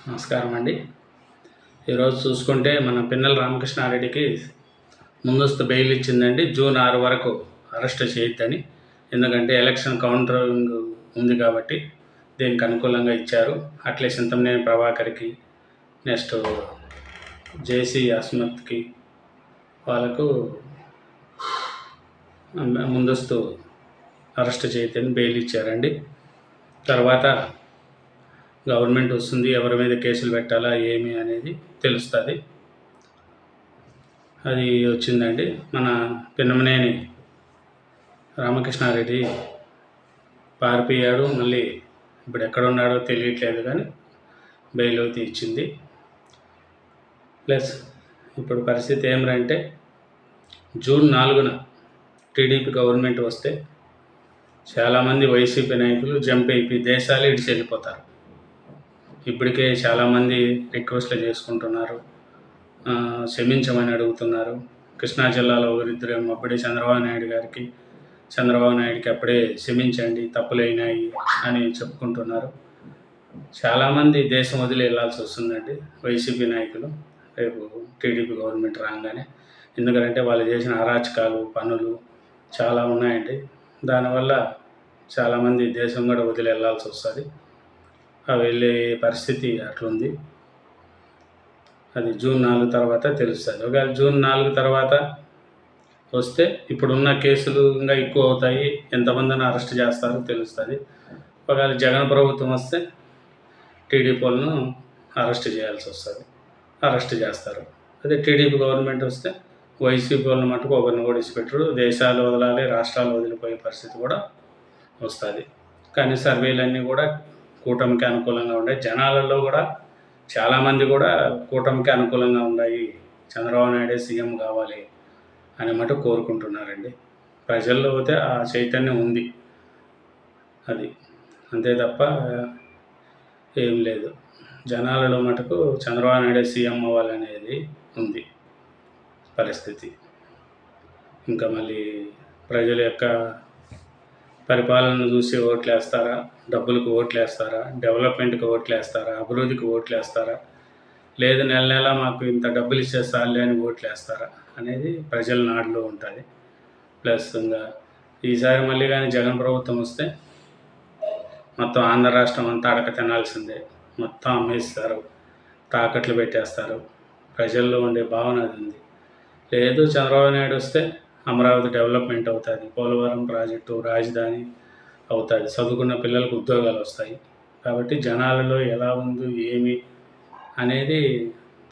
నమస్కారం అండి. ఈరోజు చూసుకుంటే మన పిన్నెల రామకృష్ణారెడ్డికి ముందస్తు బెయిల్ ఇచ్చిందండి. జూన్ 6 వరకు అరెస్ట్ చేయొద్దని. ఎందుకంటే ఎలక్షన్ కౌంటరింగ్ ఉంది కాబట్టి దీనికి అనుకూలంగా ఇచ్చారు. అట్లే చింతమనేని ప్రభాకర్కి, నెక్స్ట్ జేసీ అస్మత్కి వాళ్ళకు ముందస్తు అరెస్ట్ చేయొద్దని బెయిల్ ఇచ్చారండి. తర్వాత గవర్నమెంట్ వస్తుంది, ఎవరి మీద కేసులు పెట్టాలా ఏమి అనేది తెలుస్తుంది. అది వచ్చిందండి. మన పిన్నమనేని రామకృష్ణారెడ్డి పారిపోయాడు. మళ్ళీ ఇప్పుడు ఎక్కడ ఉన్నాడో తెలియట్లేదు, కానీ బెయిల్ అయితే ఇచ్చింది. ప్లస్ ఇప్పుడు పరిస్థితి ఏమిటంటే జూన్ 4న టీడీపీ గవర్నమెంట్ వస్తే చాలామంది వైసీపీ నాయకులు జంప్ అయిపోయి దేశాలు ఇడిచి వెళ్ళిపోతారు. ఇప్పటికే చాలామంది రిక్వెస్ట్లు చేసుకుంటున్నారు, క్షమించమని అడుగుతున్నారు. కృష్ణా జిల్లాలో ఒకరిద్దరేమో అప్పుడే చంద్రబాబు నాయుడికి అప్పుడే క్షమించండి, తప్పులైనాయి అని చెప్పుకుంటున్నారు. చాలామంది దేశం వదిలి వెళ్ళాల్సి వస్తుందండి వైసీపీ నాయకులు రేపు టీడీపీ గవర్నమెంట్ రాగానే. ఎందుకంటే వాళ్ళు చేసిన అరాచకాలు, పనులు చాలా ఉన్నాయండి. దానివల్ల చాలామంది దేశం కూడా వదిలి వెళ్ళాల్సి వస్తుంది. వెళ్ళే పరిస్థితి అట్లుంది. అది జూన్ 4 తర్వాత తెలుస్తుంది. ఒకవేళ జూన్ 4 తర్వాత వస్తే ఇప్పుడున్న కేసులు ఇంకా ఎక్కువ అవుతాయి, ఎంతమందిని అరెస్ట్ చేస్తారో తెలుస్తుంది. ఒకవేళ జగన్ ప్రభుత్వం వస్తే టీడీపీ వాళ్ళను అరెస్ట్ చేయాల్సి వస్తుంది, అరెస్ట్ చేస్తారు. అదే టీడీపీ గవర్నమెంట్ వస్తే వైసీపీ వాళ్ళని మటుకు ఒకరిని కూడా ఇచ్చిపెట్టరు. దేశాలు వదలాలి, రాష్ట్రాలు వదిలిపోయే పరిస్థితి కూడా వస్తుంది. కానీ సర్వేలన్నీ కూడా కూటమికి అనుకూలంగా ఉన్నాయి. జనాలలో కూడా చాలామంది కూడా కూటమికి అనుకూలంగా ఉన్నాయి, చంద్రబాబు నాయుడే సీఎం కావాలి అని మటుకు కోరుకుంటున్నారండి. ప్రజల్లో పోతే ఆ చైతన్యం ఉంది, అది అంతే తప్ప ఏం లేదు. జనాలలో మటుకు చంద్రబాబు నాయుడే సీఎం అవ్వాలనేది ఉంది పరిస్థితి. ఇంకా మళ్ళీ ప్రజల యొక్క పరిపాలనను చూసి ఓట్లు వేస్తారా, డబ్బులకు ఓట్లు వేస్తారా, డెవలప్మెంట్కి ఓట్లు వేస్తారా, అభివృద్ధికి ఓట్లు వేస్తారా, లేదు నెల నెల మాకు ఇంత డబ్బులు ఇచ్చేస్తారులే అని ఓట్లు వేస్తారా అనేది ప్రజల నాడులో ఉంటుంది. ప్లస్ ఇంకా ఈసారి మళ్ళీ కానీ జగన్ ప్రభుత్వం వస్తే మొత్తం ఆంధ్ర రాష్ట్రం అంతా అడక తినాల్సిందే, మొత్తం అమ్మేస్తారు, తాకట్లు పెట్టేస్తారు. ప్రజల్లో ఉండే భావన అది ఉంది. లేదు చంద్రబాబు నాయుడు వస్తే అమరావతి డెవలప్మెంట్ అవుతుంది, పోలవరం ప్రాజెక్టు రాజధాని అవుతుంది, చదువుకున్న పిల్లలకు ఉద్యోగాలు వస్తాయి. కాబట్టి జనాలలో ఎలా ఉంది ఏమి అనేది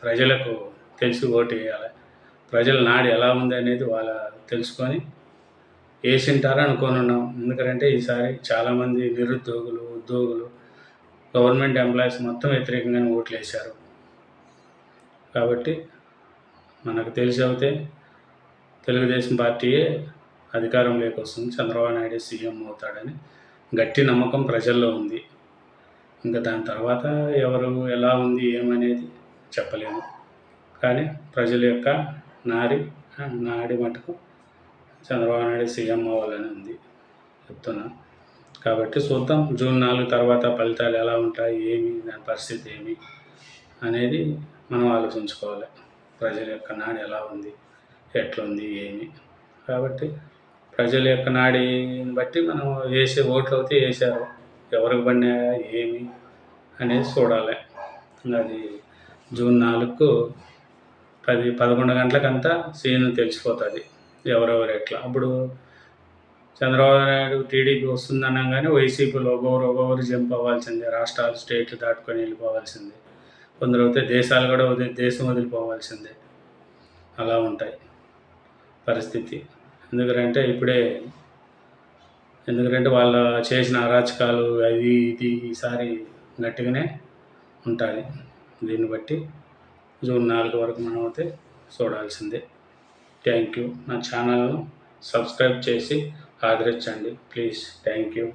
ప్రజలకు తెలిసి ఓటు వేయాలి. ప్రజల నాడు ఎలా ఉంది అనేది వాళ్ళ తెలుసుకొని వేసింటారు అనుకొని ఉన్నాం. ఎందుకంటే ఈసారి చాలామంది నిరుద్యోగులు, ఉద్యోగులు, గవర్నమెంట్ ఎంప్లాయీస్ మొత్తం వ్యతిరేకంగానే ఓట్లు వేశారు. కాబట్టి మనకు తెలిసి అవుతే తెలుగుదేశం పార్టీయే అధికారంలోకి వస్తుంది, చంద్రబాబు నాయుడు సీఎం అవుతాడని గట్టి నమ్మకం ప్రజల్లో ఉంది. ఇంకా దాని తర్వాత ఎవరు ఎలా ఉంది ఏమనేది చెప్పలేము, కానీ ప్రజల యొక్క నాడి మటుకు చంద్రబాబు నాయుడు సీఎం అవ్వాలని ఉంది చెప్తున్నా. కాబట్టి చూద్దాం జూన్ 4 తర్వాత ఫలితాలు ఎలా ఉంటాయి, ఏమి దాని పరిస్థితి ఏమి అనేది మనం ఆలోచించుకోవాలి. ప్రజల యొక్క నాడి ఎలా ఉంది, ఎట్లుంది ఏమి. కాబట్టి ప్రజల యొక్క నాడిని బట్టి మనం వేసే ఓట్లు అయితే వేసారు, ఎవరికి పడినాయా ఏమి అనేది చూడాలి. అది జూన్ 4కు 11 గంటలకంతా సీన్ తెలిసిపోతుంది ఎవరెవరు ఎట్లా. అప్పుడు చంద్రబాబు నాయుడు టీడీపీ వస్తుందనగానే వైసీపీలో ఒక్కొక్కరు జంప్ అవ్వాల్సిందే, రాష్ట్రాలు స్టేట్లు దాటుకొని వెళ్ళిపోవాల్సిందే, కొందరు అయితే దేశాలు కూడా దేశం వదిలిపోవాల్సిందే. అలా ఉంటాయి పరిస్థితి. ఎందుకంటే వాళ్ళు చేసిన అరాచకాలు అవి ఇది ఈసారి గట్టిగానే ఉంటుంది. దీన్ని బట్టి జూన్ 4 వరకు మనం అయితే చూడాల్సిందే. Thank you. నా ఛానల్ను సబ్స్క్రైబ్ చేసి ఆదరించండి ప్లీజ్. Thank you.